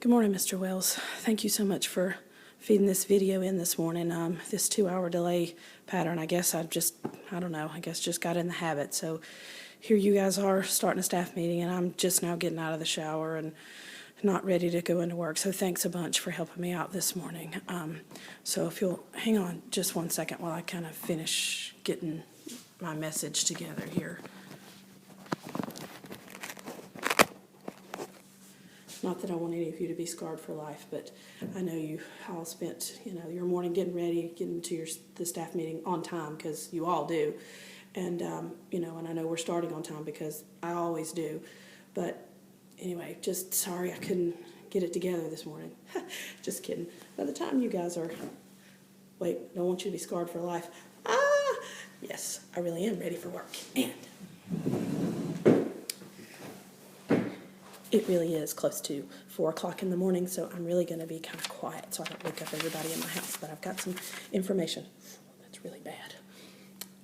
Good morning, Mr. Wells. Thank you so much for feeding this video in this morning. This 2-hour delay pattern, I guess I don't know, just got in the habit. So here you guys are starting a staff meeting, and I'm just now getting out of the shower and not ready to go into work. So thanks a bunch for helping me out this morning. So if you'll hang on just one second while I kind of finish getting my message together here. Not that I want any of you to be scarred for life, but I know you all spent, your morning getting ready, getting to the staff meeting on time, because you all do. And, and I know we're starting on time because I always do. But anyway, just sorry I couldn't get it together this morning. Just kidding. By the time you guys are, don't want you to be scarred for life. Yes, I really am ready for work. And it really is close to 4 o'clock in the morning, so I'm really going to be kind of quiet so I don't wake up everybody in my house. But I've got some information that's really bad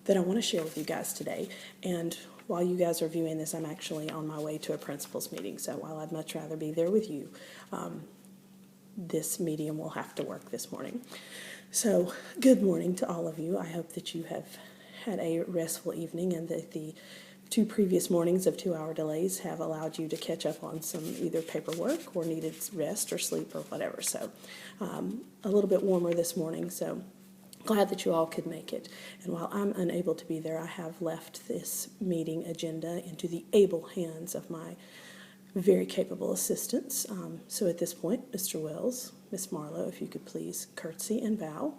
that I want to share with you guys today. And while you guys are viewing this, I'm actually on my way to a principal's meeting. So while I'd much rather be there with you, this medium will have to work this morning. So good morning to all of you. I hope that you have had a restful evening and that the 2 previous mornings of 2-hour delays have allowed you to catch up on some either paperwork or needed rest or sleep or whatever. So a little bit warmer this morning, so glad that you all could make it. And while I'm unable to be there, I have left this meeting agenda into the able hands of my very capable assistants. So at this point, Mr. Wells, Miss Marlowe, if you could please curtsy and bow.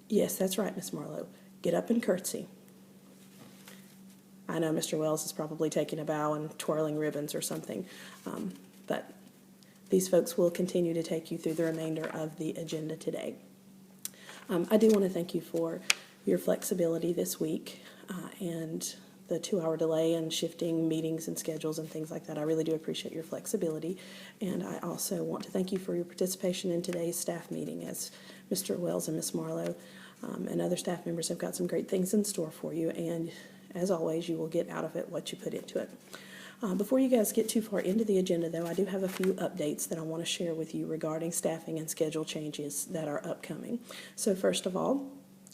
Yes, that's right, Miss Marlowe. Get up and curtsy. I know Mr. Wells is probably taking a bow and twirling ribbons or something, but these folks will continue to take you through the remainder of the agenda today. I do want to thank you for your flexibility this week and the 2-hour delay and shifting meetings and schedules and things like that. I really do appreciate your flexibility, and I also want to thank you for your participation in today's staff meeting, as Mr. Wells and Miss Marlowe and other staff members have got some great things in store for you, and as always, you will get out of it what you put into it. Before you guys get too far into the agenda, though, I do have a few updates that I want to share with you regarding staffing and schedule changes that are upcoming. So first of all,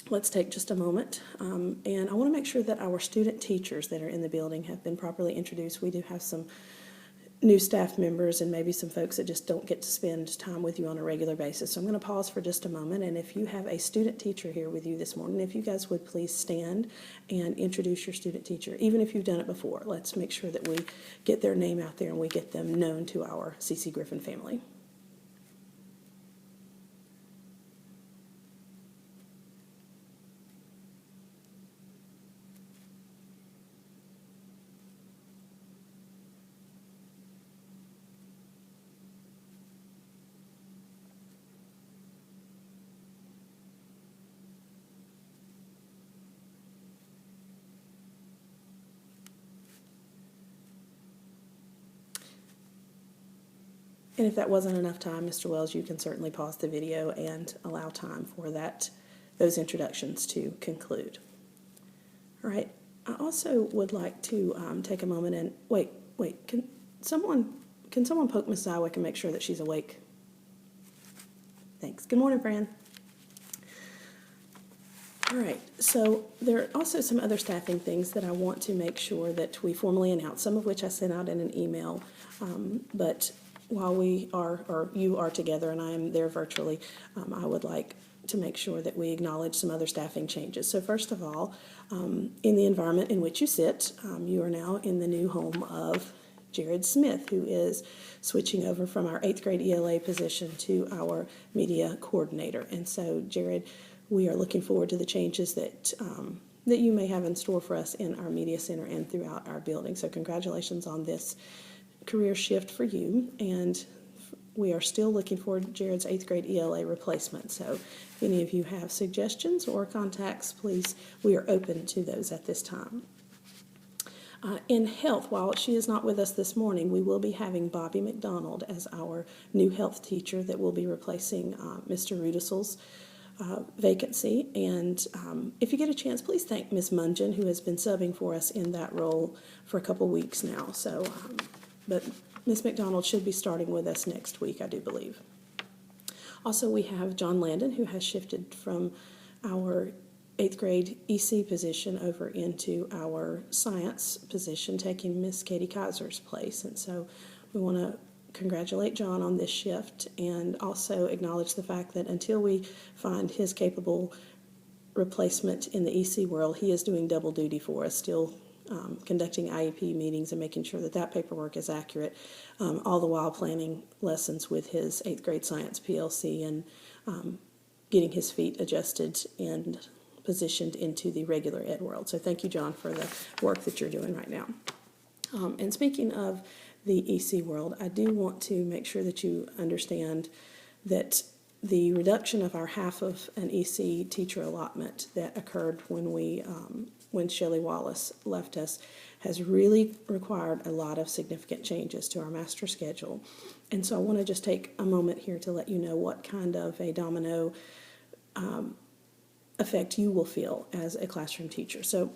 let's take just a moment, and I want to make sure that our student teachers that are in the building have been properly introduced. We do have some new staff members and maybe some folks that just don't get to spend time with you on a regular basis. So I'm going to pause for just a moment, and if you have a student teacher here with you this morning, if you guys would please stand and introduce your student teacher, even if you've done it before. Let's make sure that we get their name out there and we get them known to our CC Griffin family. And if that wasn't enough time, Mr. Wells, you can certainly pause the video and allow time for those introductions to conclude. All right. I also would like to take a moment and wait. Can someone poke Miss Zywick and make sure that she's awake? Thanks. Good morning, Fran. All right, so there are also some other staffing things that I want to make sure that we formally announce, some of which I sent out in an email, but while you are together and I am there virtually, I would like to make sure that we acknowledge some other staffing changes. So first of all, in the environment in which you sit, you are now in the new home of Jared Smith, who is switching over from our 8th grade ELA position to our media coordinator. And so, Jared, we are looking forward to the changes that you may have in store for us in our media center and throughout our building. So congratulations on this career shift for you, and we are still looking for Jared's 8th grade ELA replacement. So if any of you have suggestions or contacts, please, we are open to those at this time. In health, while she is not with us this morning, we will be having Bobby McDonald as our new health teacher that will be replacing Mr. Rudisel's vacancy. And if you get a chance, please thank Ms. Mungin, who has been subbing for us in that role for a couple weeks now. So but Ms. McDonald should be starting with us next week, I do believe. Also, we have John Landon, who has shifted from our 8th grade EC position over into our science position, taking Miss Katie Kaiser's place. And so we want to congratulate John on this shift and also acknowledge the fact that until we find his capable replacement in the EC world, he is doing double duty for us, still conducting IEP meetings and making sure that that paperwork is accurate, all the while planning lessons with his 8th grade science PLC and getting his feet adjusted and positioned into the regular ed world. So thank you, John, for the work that you're doing right now. And speaking of the EC world, I do want to make sure that you understand that the reduction of our half of an EC teacher allotment that occurred when Shelley Wallace left us has really required a lot of significant changes to our master schedule. And so I want to just take a moment here to let you know what kind of a domino effect you will feel as a classroom teacher. So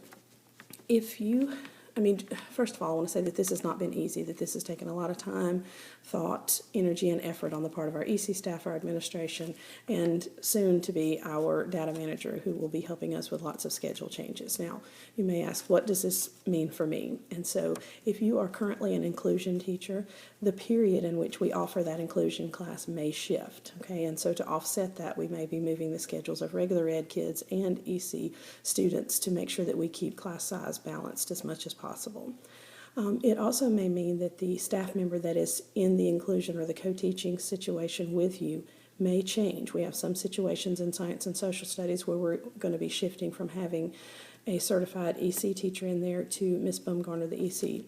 first of all, I want to say that this has not been easy, that this has taken a lot of time, thought, energy, and effort on the part of our EC staff, our administration, and soon to be our data manager, who will be helping us with lots of schedule changes. Now, you may ask, what does this mean for me? And so if you are currently an inclusion teacher, the period in which we offer that inclusion class may shift, okay? And so to offset that, we may be moving the schedules of regular ed kids and EC students to make sure that we keep class size balanced as much as possible. It also may mean that the staff member that is in the inclusion or the co-teaching situation with you may change. We have some situations in science and social studies where we're going to be shifting from having a certified EC teacher in there to Ms. Bumgarner, the EC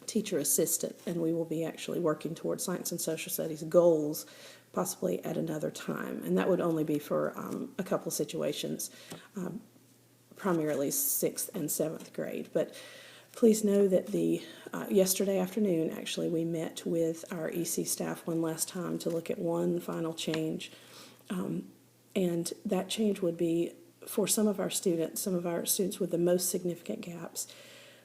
teacher assistant, and we will be actually working towards science and social studies goals possibly at another time. And that would only be for a couple situations, primarily 6th and 7th grade. But please know that yesterday afternoon, actually, we met with our EC staff one last time to look at one final change. And that change would be for some of our students with the most significant gaps,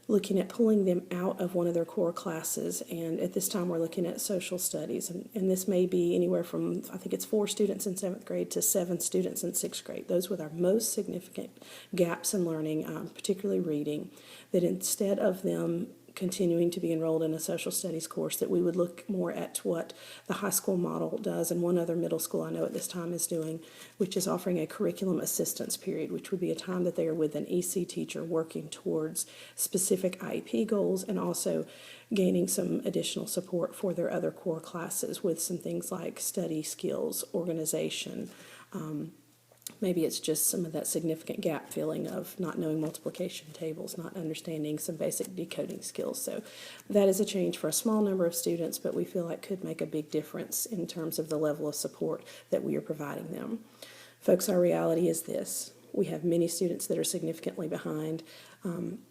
looking at pulling them out of one of their core classes. And at this time, we're looking at social studies. And this may be anywhere from, I think it's 4 students in 7th grade to 7 students in 6th grade. Those with our most significant gaps in learning, particularly reading, that instead of them continuing to be enrolled in a social studies course, that we would look more at what the high school model does, and one other middle school I know at this time is doing, which is offering a curriculum assistance period, which would be a time that they are with an EC teacher working towards specific IEP goals and also gaining some additional support for their other core classes with some things like study skills, organization. Maybe it's just some of that significant gap feeling of not knowing multiplication tables, not understanding some basic decoding skills. So that is a change for a small number of students, but we feel like could make a big difference in terms of the level of support that we are providing them. Folks, our reality is this. We have many students that are significantly behind.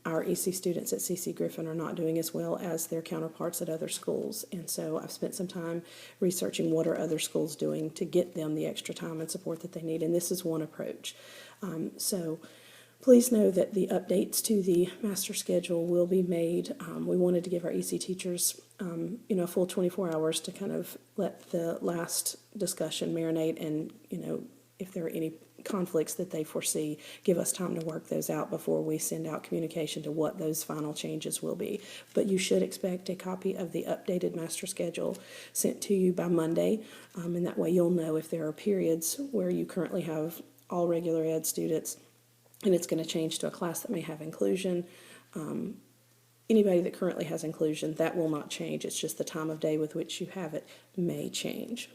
Our EC students at CC Griffin are not doing as well as their counterparts at other schools. And so I've spent some time researching what are other schools doing to get them the extra time and support that they need. And this is one approach. So please know that the updates to the master schedule will be made. We wanted to give our EC teachers a full 24 hours to kind of let the last discussion marinate and, if there are any conflicts that they foresee, give us time to work those out before we send out communication to what those final changes will be. But you should expect a copy of the updated master schedule sent to you by Monday, and that way you'll know if there are periods where you currently have all regular ed students and it's going to change to a class that may have inclusion. Anybody that currently has inclusion, that will not change. It's just the time of day with which you have it may change.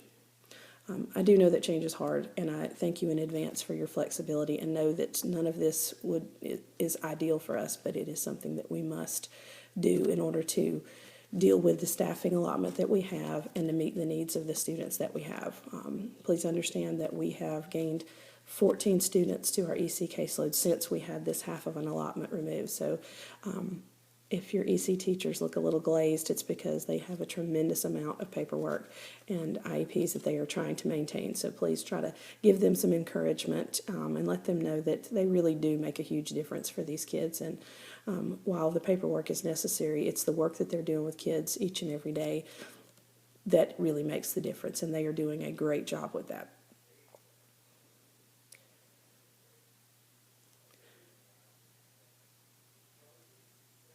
I do know that change is hard, and I thank you in advance for your flexibility and know that none of this is ideal for us, but it is something that we must do in order to deal with the staffing allotment that we have and to meet the needs of the students that we have. Please understand that we have gained 14 students to our EC caseload since we had this half of an allotment removed. So if your EC teachers look a little glazed, it's because they have a tremendous amount of paperwork and IEPs that they are trying to maintain. So please try to give them some encouragement and let them know that they really do make a huge difference for these kids. And while the paperwork is necessary, it's the work that they're doing with kids each and every day that really makes the difference, and they are doing a great job with that.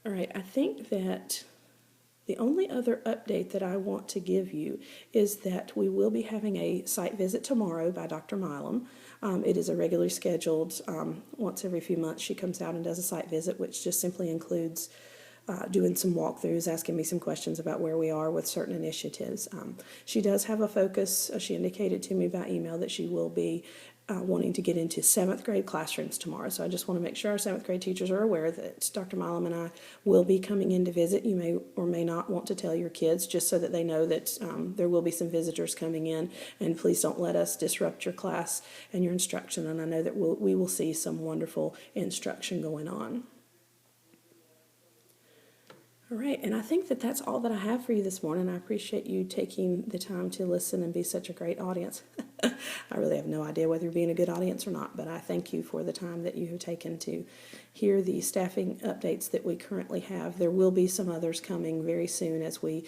All right, I think that the only other update that I want to give you is that we will be having a site visit tomorrow by Dr. Milam. It is a regularly scheduled, once every few months she comes out and does a site visit, which just simply includes doing some walkthroughs, asking me some questions about where we are with certain initiatives. She does have a focus. She indicated to me by email that she will be wanting to get into 7th grade classrooms tomorrow. So I just want to make sure our 7th grade teachers are aware that Dr. Milam and I will be coming in to visit. You may or may not want to tell your kids, just so that they know that there will be some visitors coming in, and please don't let us disrupt your class and your instruction. And I know that we will see some wonderful instruction going on. All right, and I think that that's all that I have for you this morning. I appreciate you taking the time to listen and be such a great audience. I really have no idea whether you're being a good audience or not, but I thank you for the time that you have taken to hear the staffing updates that we currently have. There will be some others coming very soon as we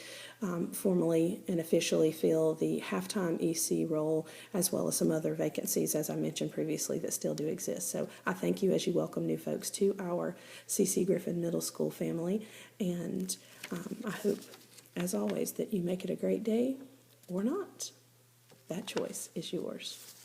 formally and officially fill the halftime EC role, as well as some other vacancies, as I mentioned previously, that still do exist. So I thank you as you welcome new folks to our C.C. Griffin Middle School family, and I hope, as always, that you make it a great day or not. That choice is yours.